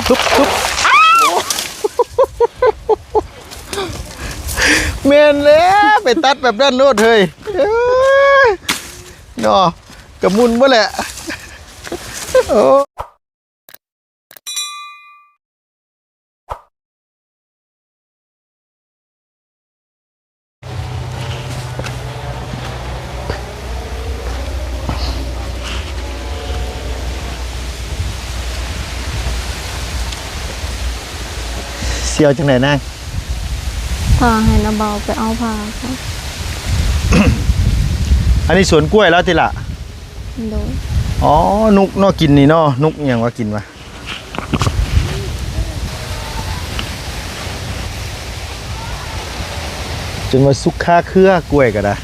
ทุบเมนแล้วไปตัดแบบด้านโน้ตเฮ้ยเนาะกระมุนบ่แหละโอ้เสียวจังไหนนางพาให้นาเบาไปเอาผ้าครับ อันนี้สวนกล้วยแล้วทีละโดยอ๋อนุกเนาะกินนี่เนาะนุกอย่างว่ากินวะจนว่าสุกค่าเครือกล้วยก็ได้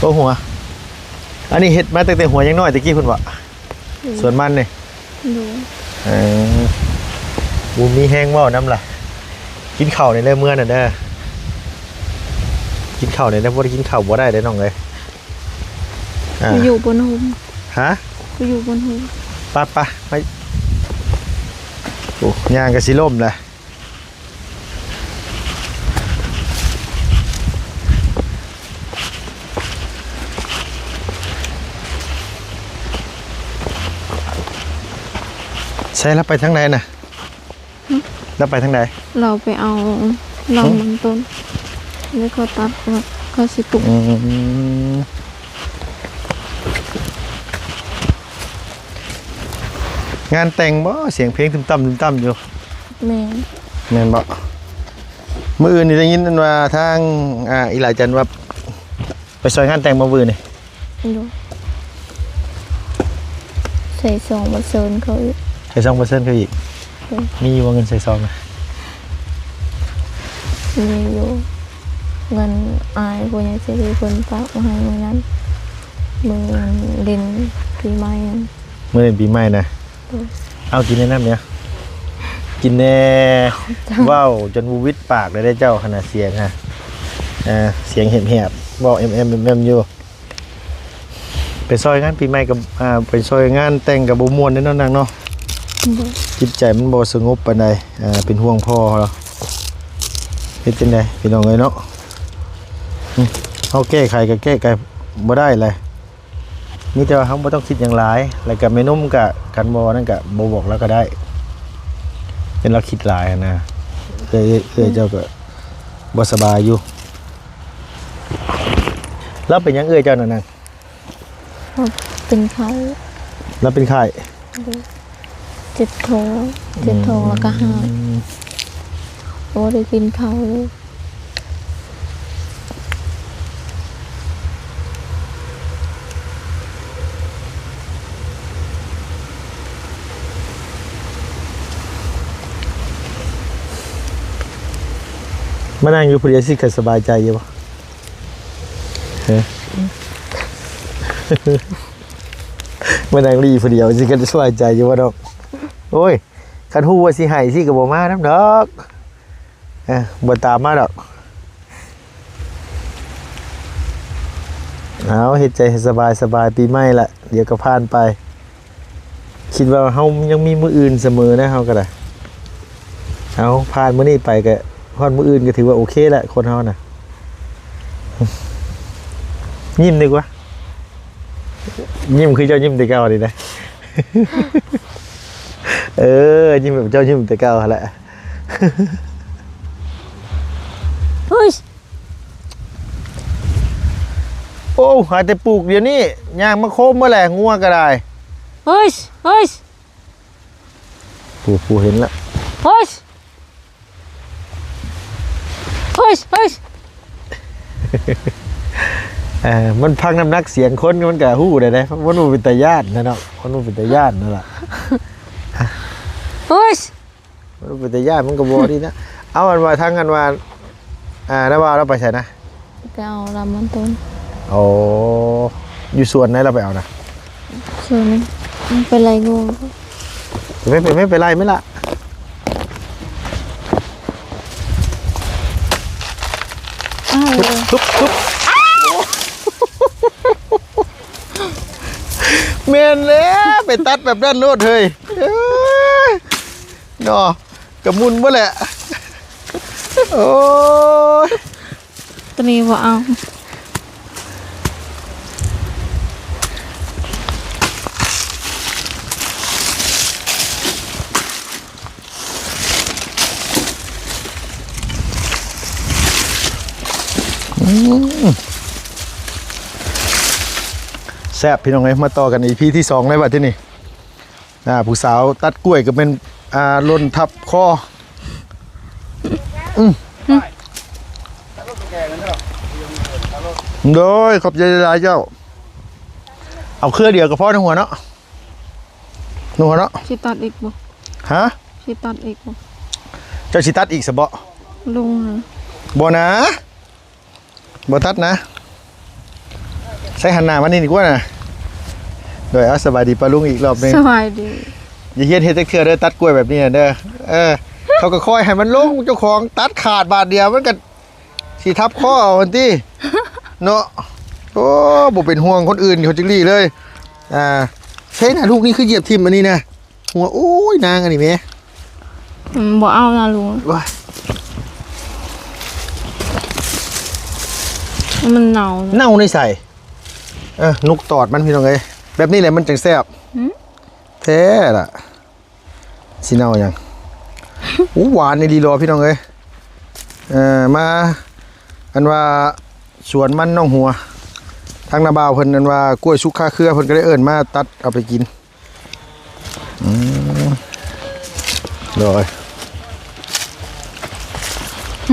โอ้หัวอันนี้เห็ดมาตั้งแต่หัวยังน้อยตะกี้คุณวะส่วนมันเนี่ยบูมีแห้งว่าน้ำล่ะกินข้าวในเรื่องเมื่อน่ะเด้อกินข้าวในเรื่องพวกกินข้าวบ่ได้ได้น้องเลยอยู่บนหุมฮะอยู่บนหุมปะไปโอ้ยางกระสีล่มเลยใช่แล้วไปทางไหนน่ะแล้วไปทางไหนเราไปเอาลำมันต้นแล้วเขาตัดเขาสิตุกงานแต่งบ่เสียงเพลงตึมต่ำอยู่แม่นบ่มื้ออื่นนี่ได้ยินว่าทางอีหลายจันว่าไปซอยงานแต่งมามื้อนี่ใส่ซองมาเซิร์นเขาอีกใส่ซอง%เขาอีกมีว่าเงินใส่ซองนะมีอยู่เงินอายผู้ใหญ่ใจดีคนฝากมาให้เมื่อนั้นมือเล่นปีใหม่เมื่อเล่นปีใหม่นะเอากินในน้ำเนี่ยกินแน่ว้าวจนวูวิดปากเลยได้เจ้าขนาดเสียงฮะเสียงแหบๆบอกเอ็มอยู่เป็นซอยงานปีใหม่กับเป็นซอยงานแต่งกับบุมวนนี่นั่นเนาะจิตใจมันบ่สงบปานใดเป็นห่วงพ่อเราเป็นจังไดพี่น้องเอ้ยเนาะเฮาแก้ไขก็แก้ไขบ่ได้เลยมีแต่ว่าเฮาบ่ต้องคิดอย่างหลายแล้วก็แม่นุ่มก็กันบ่นั่นก็บ่บอกแล้วก็ได้เป็นเราคิดหลายนะเจ้าก็บ่สบายอยู่แล้วเป็นยังเจ้านั่นน่ะเป็นไข้แล้วเป็นไข้เจ็บท้องแล้วก็หายโอ้ได้กินข้าวเลยมานั่งอยู่พอดีสิเคยสบายใจอยู่ปะมานั่งรีพอดีสิเคยสบายใจอยู่ปะดอกโอ้ยคันหูว่าสิหายสิกับบ่มาน้ำดอกบ่ตามมาดอกเอาเฮ็ดใจให้สบายปีใหม่ละเดี๋ยวก็ผ่านไปคิดว่าเฮายังมีมื้ออื่นเสมอนะเฮาก็ได้เอาผ่านมื้อนี้ไปก็พอดมื้ออื่นก็ถือว่าโอเคแหละคนเฮาน่ะยิ้มดีกว่ายิ้มคือเจ้ายิ้มแต่เก่าดีนะยิ้มแบบเจ้ายิ้มแต่เก่าแหละเฮ้ยโอ้หายแต่ปลูกเดี๋ยวนี้ย่างมาโคมเมื่อไหร่งัวก็ได้เฮ้ยปูเห็นละเฮ้ยมันพังน้ำหนักเสียงคนมันกะหู้ได้เลยมันเป็นตาญาตินะเนาะมันเป็นตาญาตินั่นแหละมันเป็นตาญาติมันก็บอดีนะเอาอันว่าทั้งอันว่าแล้วว่าเราไปใช่นะไปเอาลำมันต้นโอ้อยู่ส่วนไหนเราไปเอานะส่วนเป็นไรงูไม่เป็นไรไม่ละทุบ เมนแล้วไปตัดแบบด้านโน้ตเฮ้ยเนาะกระมุนบ่แหละโอ้ย ตัวนี้บ่เอา แซ่บพี่น้องเอ้ยมาต่อกันอีพีที่2เลยบัดที่นี่ผู้สาวตัดกล้วยก็เป็นล่นทับคอโดยขอบใจหลายเจ้าเอาเครือเดียวกับพ่อในหัวเนาะในหัวเนาะ สิตัดอีกบ่ ฮะ สิตัดอีกบ่ เจ้าสิตัดอีกสบะ ลุงน่ะ บ่นะบ่ตัดนะใส่หันหน้ามานี่ดีกว่านะโดยเอาสบายดีปะลุงอีกรอบหนึง สบายดี อย่าเฮ็ดจักเทื่อเด้อตัดกล้วยแบบนี้เด้อเขาก็ค่อยให้มันลงเจ้าของตัดขาดบาทเดียวมันก็สิทับคอเอาอันติเนาะโอ้บ่เป็นห่วงคนอื่นเขาจังลี่เลยใช่น่ะลูกนี่คือเหยียบทิ่มอันนี้นะหัวโอ้ยนางอันนี้แม่ บ่เอานะลุง ว้าย มันเน่านะ เน่าในใส่นุกตอดมันพี่น้องเอ้ยแบบนี้แหละมันจังแซ่บแท้ล่ะสิเน่าหยังอู้หวานในดีรอพี่น้องเอ้ยมาอันว่าสวนมันน้องหัวทางนาบ่าวเพิ่นอันว่ากล้วยสุกค่าเครือเพิ่นก็ได้เอิ้นมาตัดเอาไปกินโดย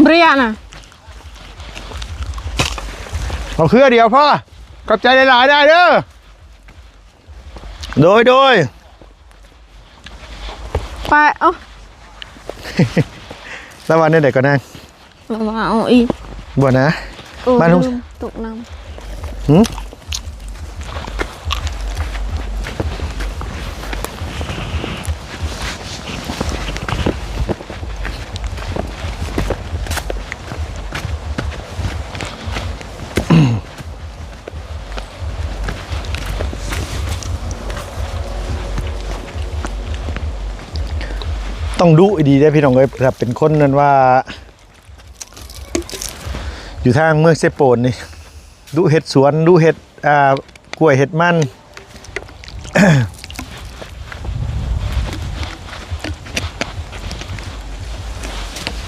เปรี้ยน่ะ เอาเครือเดียวพ่อขอบใจหลายๆได้เด้อโดย ไปเอ้า แล้ววันนี้เด็กก็นั่ง แล้วว่าเอาอีก บ่นะ บ้านลุง ลืมตกน้ หืมต้องดูดีได้พี่น้องเอ้ยถ้าเป็นคนนั้นว่า อยู่ทางเมืองเซโปนนี่ดูเห็ดสวนดูเห็ดกล้วยเห็ดมัน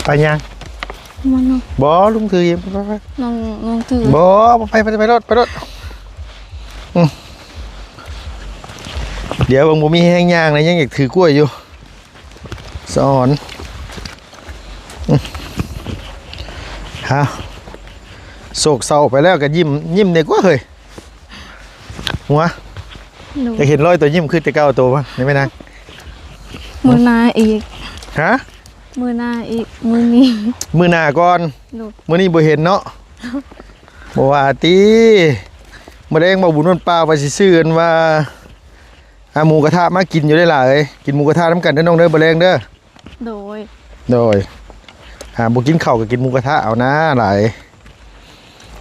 ไปยัง ำมันเนาะ บอลุงถือยิมไป น้องถือบ อไปรถเดี๋ยวบางบ่มีแห้งย่างนะยังอยากถือกล้วยอยู่สอนฮะโศกเศร้าไปแล้วก็ยิ้มเด็กว่าเฮ้ยหัว ดู อยากเห็นรอยตัวยิ้มขึ้นแต่เก้าตัวป่ะนี่ไม่นาง มือหนาอีก ฮะ มือหนาอีกมือนี้ มือหน้าก่อน ดู มื้อนี้บ่เห็นเนาะบ่ว่าติมื้อแดงบ่บุญวันป่าว่าสิซื้อกันว่าหมูกระทะมากินอยู่ได้ล่ะเอ้ยกินหมูกระทะนำกันเด้อน้องเด้อบ่แรงเด้อ โดย โดยบ่กินข้าวก็กินหมูกระทะเอานะหลาย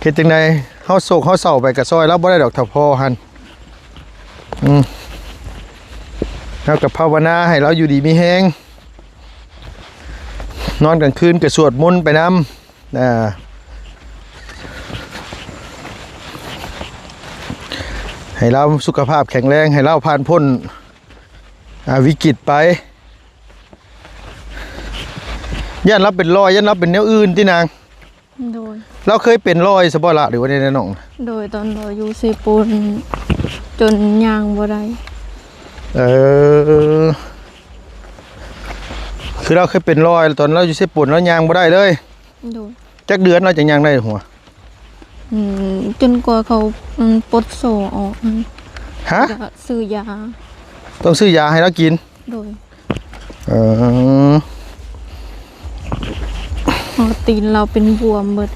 เฮ็ดจังได๋เฮาโศกเฮาเศร้าไปก็ซอยแล้วบ่ได้ดอกเท่าพ่อหั่นเฮาก็ภาวนาให้เราอยู่ดีมีแฮงนอนกลางคืนก็สวดมนต์ไปนำให้เราสุขภาพแข็งแรงให้เราผ่านพ้นวิกฤตไปย่านเราเป็นรอยย่านเราเป็นแนวอื่นที่นาง โดย เราเคยเป็นรอยสบละหรือว่าในน้อง โดยตอนเราอยู่เซปูนจนยางบ่ได้ คือเราเคยเป็นรอยตอนเราอยู่เซปุ่นเรายางบ่ได้เลย โดย จักเดือนเราจะยางได้หัว จนกว่าเขาปลดโซ่ออก ฮะ แล้วก็ซื้อยา ต้องซื้อยาให้เรากิน โดย ตีนเราเป็นบวมเบิด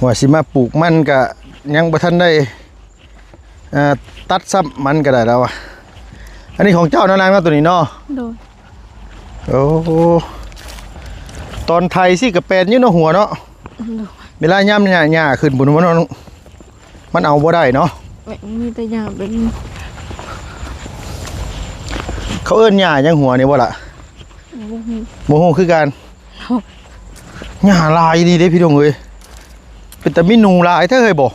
ว่าสิมาปลูกมันก็ยังบ่ทันได้ตัดซ้ำมันก็ได้แล้วอ่ะอันนี้ของเจ้าเนาะนางเนาะตัวนี้เนาะ โดย โอ้ตอนไทยสิกับเป็นอยู่เนาะหัวเนาะเวลาย่ำหญ้าขึ้นบุญมันเอาบ่ได้เนาะ มีแต่ยาเป็น เขาเอิ้นหญ้ายังหัวนี่บ่ล่ะโมโหคือกันหญ้าลายดีเด้พี่น้องเอ้ยเป็นแต่มีหนูลายแท้เอ้ยบ่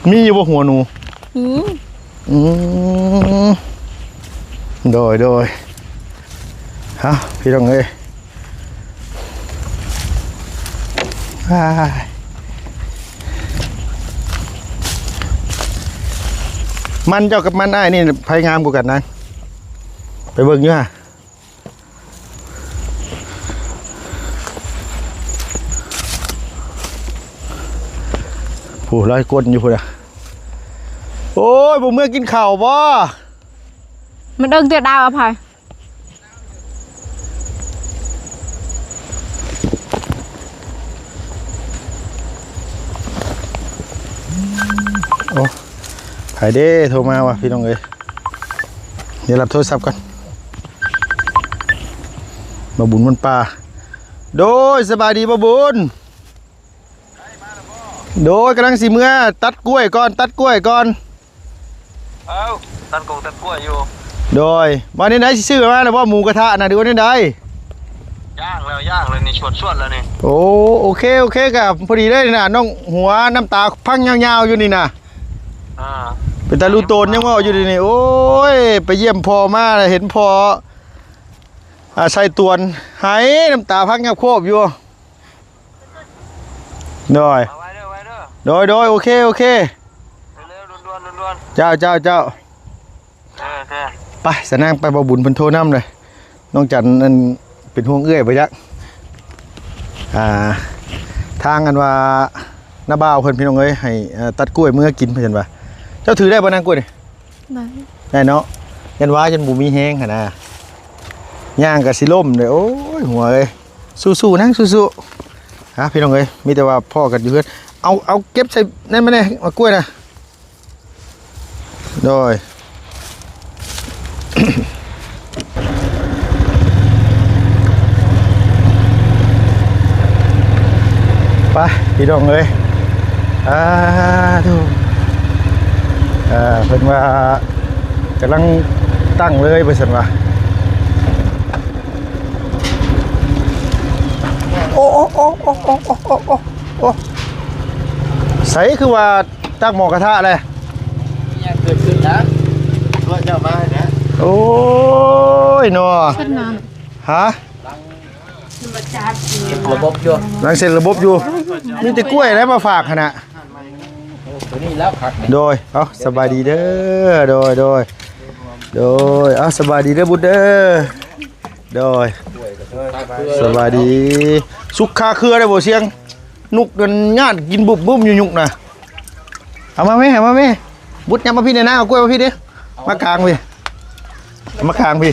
มีอยู่บ่หัวหนูอืมโดยฮะพี่น้องเอ้ยมันเจ้ากับมันอ้ายนี่ไผงามกว่ากันนะไปเบิ่งอยู่ฮะผู้ร้อยก้นอยู่พุ่นอ่ะโอ้ยบ่เมื่อกินข้าวบ่ มันเดินเตียดาวอภัย โอ้ไผเด้โทรมาว่ะพี่น้องเอ้ยเดี๋ยวรับโทรศัพท์ก่อนมาบุญมันป่าโดยสบายดีบ่บุญโดยกำลังสิเมื่อตัดกล้วยก่อนตัดกล้วยก่อนตัดกงตัดกล้วยอยู่ โดยวันนี้ไหนสิซื้อมาแล้วว่าหมูกระทะนะดูวันนี้ได้ ย่างเลยนี่ชวดแล้วนี่ โอเคกับพอดีได้นะน้องหัวน้ำตาพังยาวๆอยู่นี่นะเป็นตาลูโตนยังว่าอยู่นี่โอ้ยไปเยี่ยมพ่อมาเห็นพ่อใส่ตวนหายน้ำตาพังยับโคบอยู่โดย ไว้เด้อ โดยโอเค เร็วด่วน เจ้าไปสนางไปบ่บุญเพิ่นโทรนำเลยน้องจันนั่นเป็นห่วงเอื้อยไปจักทางกันว่าหน้าบ่าวเพิ่นพี่น้องเอ้ยให้ตัดกล้วยเมื่อกินเพิ่นว่าเจ้าถือได้บ่นางกล้วยนี่ได้เนาะยันว่ายันบ่มีแฮงหั่นน่ะย่างก็สิล่มเด้อโอ้ยหัวเอ้ยสู้ๆนางสู้ๆฮะพี่น้องเอ้ยมีแต่ว่าพ่อกันอยู่เพิ่นเอาเก็บใส่นั่นมาแน่มากล้วยน่ะโดย ไปพี่น้องเอ้ยดูเพิ่นว่ากำลังตั้งเลยไปสั่นว่าโอ้ใส่คือว่าตั้งหมอกระทะเลย เนี่ยเกิดขึ้นนะตัวเจ้ามาเนี่ย โอ้ยนัว เส้นน้ ฮะ ระบบอยู่ รังเสร็จระบบอยู่มีแต่กล้วยแล้วมาฝากขนาด ตัวนี้แล้วผัก โดยเอาสบายดีเด้อโดยเอาสบายดีเด้อบุตรเด้อโดยสบายดีสุกคาเครือได้บ่เสียงนุกกันญาติกินบุบบุ้มอยู่ยุกนะเอามาไหมบุตรยำมาพี่เนี่ยนะเอากล้วยมาพี่ดิมากลางพี่มากลางพี่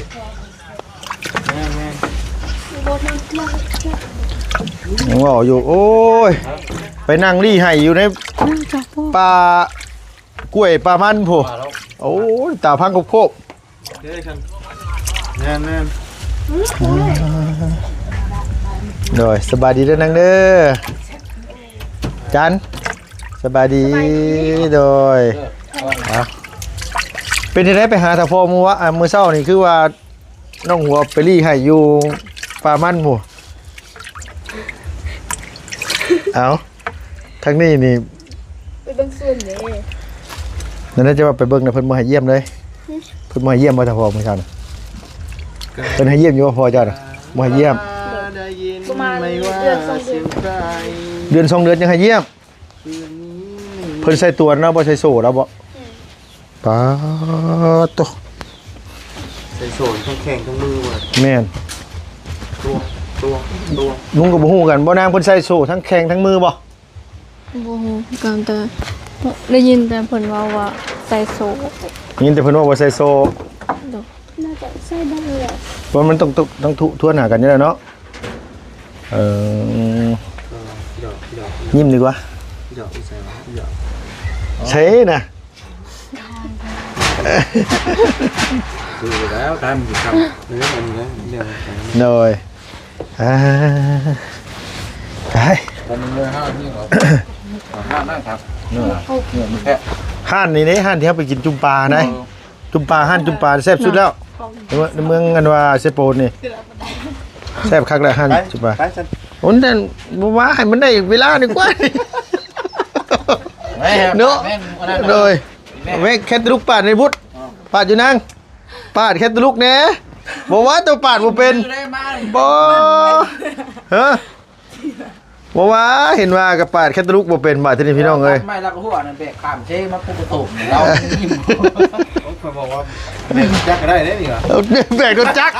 ยังว่าอยู่โอ้ยไปนั่งรี่ให้อยู่ใน ำ ปลากล้วยปลามันผู้โอ้ยตาพังกบโคบ แน่น โดยสบายดีเด้อนังเด้อจันสบายดีโดยเอาเป็นยังไงไปหาตาพ่อมือวะมือเศร้านี่คือว่าน้องหัวไปรี่ให้อยู่ปลามันผู้เอาทั้งนี้นี่ ไปเบิ่งส่วนเลย นั่นน่าจะว่าไปเบิ่งนะเพิ่นมาให้เยี่ยมเลยเพิ่นมาให้เยี่ยมบ่ตาพ่อมื้อเช้าน่ะเพิ่นให้เยี่ยมอยู่ว่าพ่อเจ้าน่ะมาให้เยี่ยม ได้ยินไม่ว่าเสียงใคร เดือน2 เดือนยังให้เยี่ยมเพิ่นใส่ตัวเนาะบ่ใส่โซ่แล้วบ่ปาโต ใส่โซนทั้งแข่งทั้งมือหมด แม่น ตัว ลุงก็บ่ฮู้กันบ่นางเพิ่นใส่โซ่ทั้งแข้งทั้งมือบ่ บ่ฮู้กันแต่ได้ยินแต่เพิ่นว่าใส่โซ่ ยินแต่เพิ่นว่าบ่ใส่โซ่ น่าจะใส่ได้แหละ ว่ามันต้องทั่วหน้ากันอยู่แล้วเนาะยิ้มดีกว่า หยอกใส่หยอก ใช่น่ะ ซื้อแล้วตามอยู่ครับเนื้อมันเรื่อง rồi đấy ตอนนี้เนื้อห้านี่เหรอห้านั่งครับเนื้อมันแค่ han này đấy han thìไปกินจุ่มปลาnàyจุ่มปลาhanจุ่มปลาแซ่บสุดแล้วในเมืองกันว่าเซโปนนี่แซ่บคักแล้วhan จุ่มปลา ไปฉัน โอ้นั่นบ่ว่าให้มันได้เวลาดีกว่า เนาะrồiแม่แค่ตลุกปาดในพุทธปาดอยู่นั่งปาดแค่ตลุกแหน่บ่ว่าตัวปาดบ่เป็นบ่ฮะบ่ว่าเห็นว่ากับปาดแค่ตลุกบ่เป็นบาดทีนี้พี่น้องเอ้ย ไม่แล้วก็หัวนั่นแบกข้ามเช่มาปุ๊บตุ่มเรายิ้ม เขาบอกว่าแม่จักก็ได้เนี่ยนี่เหรอ เอาแบกโดนจัก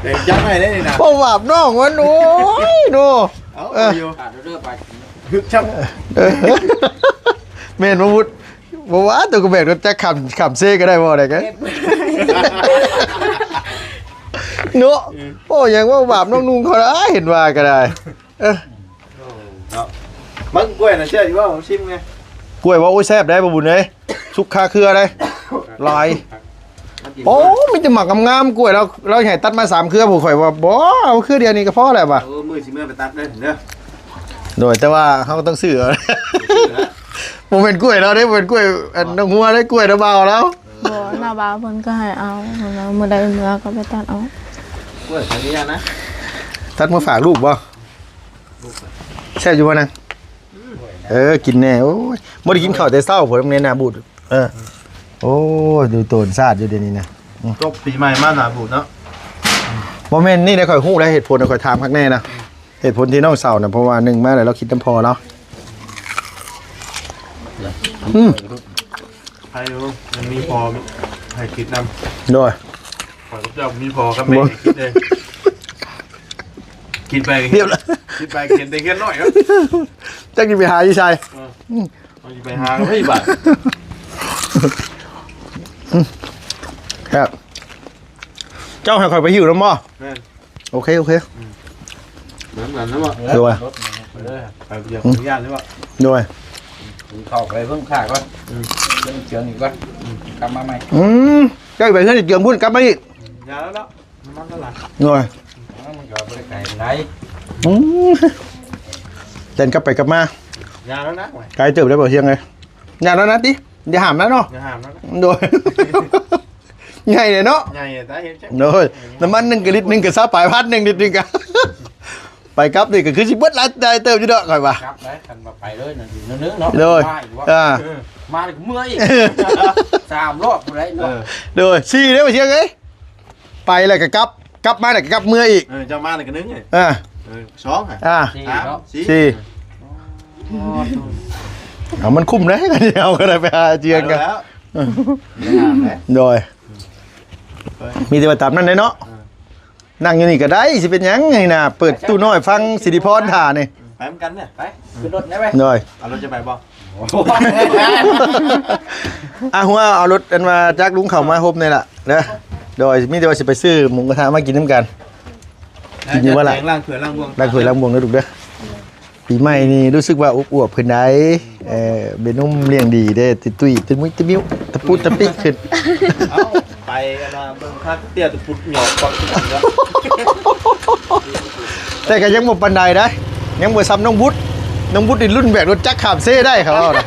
เด็กจักได้เนี่ยนี่นะ บ่บาปน้องมันโอ้ยโน เอาอยู่ ขาดเรื่อยไป ฮึกช่าง แม่นบ่พุทธบ่ว่าตัวก็แบกโดนจักขำเซก็ได้บ่ได้กันเนาะโอ้ยังว่าบาปน้องนุ่งเขาได้เห็นว่าก็ได้เออ มึงกล้วยน่ะเชื่ออยู่ว่าผมชิมไง กล้วยว่าโอ้ยแซ่บได้บ่บุญเอ้ยสุกคาเครือได้ลายโอ้มีแต่หมักงามๆกล้วยเราให้ตัดมา3เครือผมข่อยว่าบ่เอาเครือเดียวนี่ก็พอแล้วว่ะ มือสิเมื่อไปตัดเลยเด้อ โดยแต่ว่าเฮาก็ต้องซื้อเอาบ่เป็นกล้วยเราได้บ่เป็นกล้วยอันน้องหัวได้กล้วยน้ำเบาแล้ว บ่หน้าบ้านเพิ่นก็ให้เอาแล้วมื้อใดมื้อก็ไปตัดเอา กล้วยขออนุญาตนะ ตัดมาฝากลูกบ่แซ่บอยู่บ่นางกินแน่โอ้ยบ่ได้กินข้าวแต่เช้าผมเน้นหน้าบูดโอ้ยดูโตนซาดอยู่เดี๋ยวนี้นะ จบปีใหม่มาหนาบูดเนาะ บ่แม่นนี่ได้ค่อยฮู้แล้วเหตุผลค่อยถามคักแน่นะเหตุผลที่น้องเศร้าน่ะเพราะว่า1มาแล้วเราคิดน้ำพอเนาะ ใครรู้มันมีพอให้คิดนำ โดย ขอรับเจ้ามีพอครับแม่คิดเลยคิดไป เรียบร้อย คิดไปเขียนแต่เขียนน้อยครับ จักสิไปหาอีชาย มันจะไปหาก็ไม่บาท ครับเจ้าให้ข่อยไปหิวน้ำบ่ แม่น โอเคโอเค เหมือนกันนะวะ โดย ไปเลยไปเดี๋ยวขออนุญาตเลยว่า โดย เข้าไปเพิ่งขาก่อนเพิ่งเชืองอีกก่อนกลับมาใหม่ เจ้าไปเฮือนอีกเกือบพุ่นกลับมาอีก ยาแล้วน้ำมันเท่าไหร่ โดย มันก็บริการไหน เดินกลับไปกลับมาย าแล้วนะ ไกลเติบได้บ่เชียงเลยอย่าแล้วนะติอย่าหามนะเนาะ อย่าห้ามนะ โดย ใหญ่เลยเนาะ ใหญ่แต่เห็นใช่ โดยน้ำมัน1กลิตร1ก็ซาปลายพัด1ลิตรนึงก็ ไปกลับนี่ก็คือสิเบิดหลายได้เติบอยู่ดอกข่อยว่า ครับได้คันมาไปเลยนั่นอยู่เนื้อเนาะ โดย มาอีกว่า อ่า มาอีกเมื่อยอีก3 รอบเลยเนาะ โดย4ได้บ่เชียงเอ้ยไปแล้วก็กลับมาแล้วก็กลับเมื่ออีก เจ้ามาหนึ่งกันนึงเลย 4 3 เนาะ 4เอามันคุ้มนะกันเอาก็ได้ไปหาเจียงกัน แล้ว โดยมีแต่ว่าตามนั้นเลยเนาะนั่งอยู่นี่ก็ได้สิเป็นหยังไงน่ะเปิดตู้น้อยฟังสิริพรท่านี่ ไปเหมือนกันเนี่ย ไปขึ้นรถได้ไหม โดย เอารถจะไปบ่ หัวเอารถอันมาจากลุงเขามาฮบนี่ล่ะเด้อโดยมีแต่ว่าสิไปซื้อหมูกระทะมากินน้ำกัน กินอยู่ว่าล่ะ ล่างเขื่อนล่างบวง ล้างถ้วยล้างบวงเด้อลูกเด้อปีใหม่นี่รู้สึกว่าอวบๆขึ้นได้เบนุ่มเลี้ยงดีเด้อตุ้ยตุ้ยมุ้ยตุ้ยมิ้วตะปุตะปิขึ้น เอาไปกันมาเบิ่งคักเตี้ยตะปุดเหนียวปักแล้ว แต่ก็ยังบ่ปานใดได้ยังบ่ซ้ำน้องบุตรนี่รุ่นแบกรถจักรข้ามเซ่ได้เขาเอาน่ะ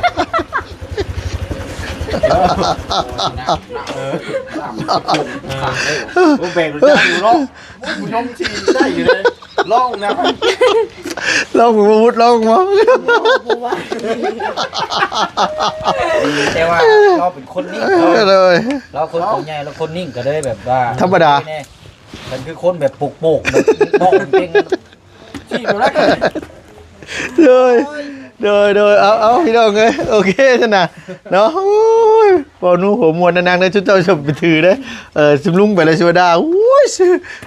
ผมแบ่งรถจักรอยู่ร้องผู้ชมชีได้อยู่เลยร้องนะ ลองบ่บุตรลองบ่ แต่ว่าเราเป็นคนนิ่ง เลย เราคนตัวใหญ่เราคนนิ่งก็ได้แบบว่า ธรรมดา มันคือคนแบบปุกโปกแบบบอกเก่งที่เราได้ เลยเอาพี่น้องเอ้ยโอเคซั่นน่ะเนาะโอ้ยบ่หนูหัวมวนนางๆได้ชุดเจ้าชมไปถือเด้สิมลุงไปเลยสิว่าดาโอ้ย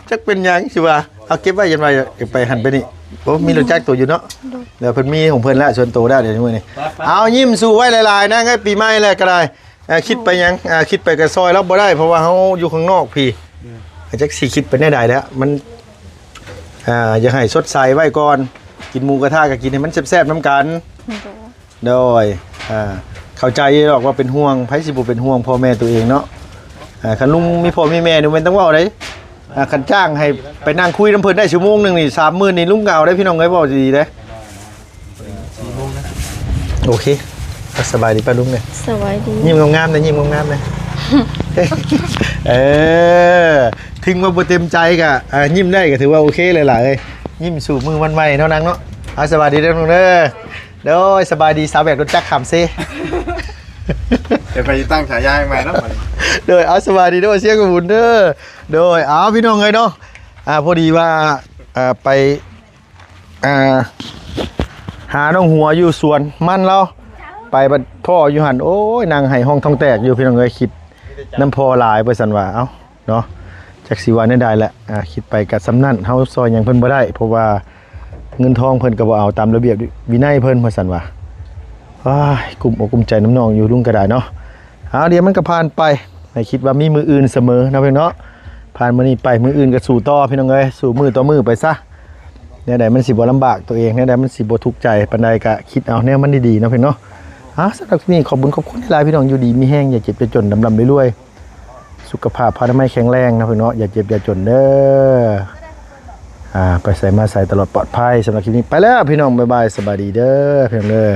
จักเป็นหยังสิว่าเอาเก็บไว้ยันไว้เก็บไปหันไปนี่โอ้มีรถจักรตัวอยู่เนาะเดี๋ยวเพิ่นมีของเพิ่นแล้วส่วนตัวได้เดี๋ยวมื้อนี้เอายิ้มสู้ไว้หลายๆนะไงปีใหม่แล้วก็ได้คิดไปหยังคิดไปก็ซอยแล้วบ่ได้เพราะว่าเฮาอยู่ข้างนอกพี่จักสิคิดไปได้ใดแล้วมันอย่าให้สดใสไว้ก่อนกินหมูกระทะก็กินให้มันแซ่บๆน้ำกันโดย เข้าใจหรอกว่าเป็นห่วงไผสิบ่เป็นห่วงพ่อแม่ตัวเองเนาะคันลุงมีพ่อมีแม่นี่มันต้องเว้าได้คันจ้างให้ไปนั่งคุยน้ำเพิ่นได้ชั่วโมงนึงนี่30,000นี่ลุงก็เอาได้พี่น้องเอ้ยเว้าดีๆเด้โอเคสบายดีป่ะลุงเนี่ย สวัสดี ยิ้มงามๆนะยิ้มงามๆนะถึงว่าบ่เต็มใจก็ยิ้มได้ก็ถือว่าโอเคเลยล่ะเอ้ยยิ้มสู่มือวันใหม่เท่านั้นเนาะสบายดีเด้อลุงเด้อโดยสบายดีสาวแบบรถจักรขำเซ เดี๋ยวไปตั้งฉายาใหม่แล้วมัน โดยสบายดีเด้อเสียงกับบุญเด้อโดยพี่น้องเอ้ยเนาะพอดีว่าไปหาน้องหัวอยู่สวนมันเราไปบัดพ่ออยู่หันโอ้ยนางไห้ห้องท้องแตกอยู่พี่น้องเอ้ยคิดน้ำพอหลายไปสั่นว่าเอ้าเนาะจักสิว่าได้แหละคิดไปกับสำนั่นเฮาซอยหยังเพิ่นบ่ได้เพราะว่าเงินทองเพิ่นก็บ่เอาตามระเบียบวินัยเพิ่นว่าซั่นว่าว้ายกุมอกกุมใจน้ำน้องอยู่ลุงก็ได้เนาะเดี๋ยวมันก็ผ่านไปให้คิดว่ามีมืออื่นเสมอนะพี่เนาะผ่านมื้อนี้ไปมื้ออื่นก็สู้ต่อพี่น้องเอ้ยสู้มือต่อมือไปซะแนวใดมันสิบ่ลำบากตัวเองแนวใดมันสิบ่ทุกข์ใจปานใดก็คิดเอาแนวมันดีๆนะพี่เนาะสำหรับที่นี่ขอบคุณหลายพี่น้องอยู่ดีมีแห้งอย่าเจ็บอย่าจนดำๆรวยๆสุขภาพพาไม่แข็งแรงนะพี่เนาะอย่าเจ็บอย่าจนเด้อไปใส่มาใส่ตลอดปลอดภัยสำหรับคลิปนี้ไปแล้วพี่น้องบ๊ายบายสบายดีเด้อพี่น้องเด้อ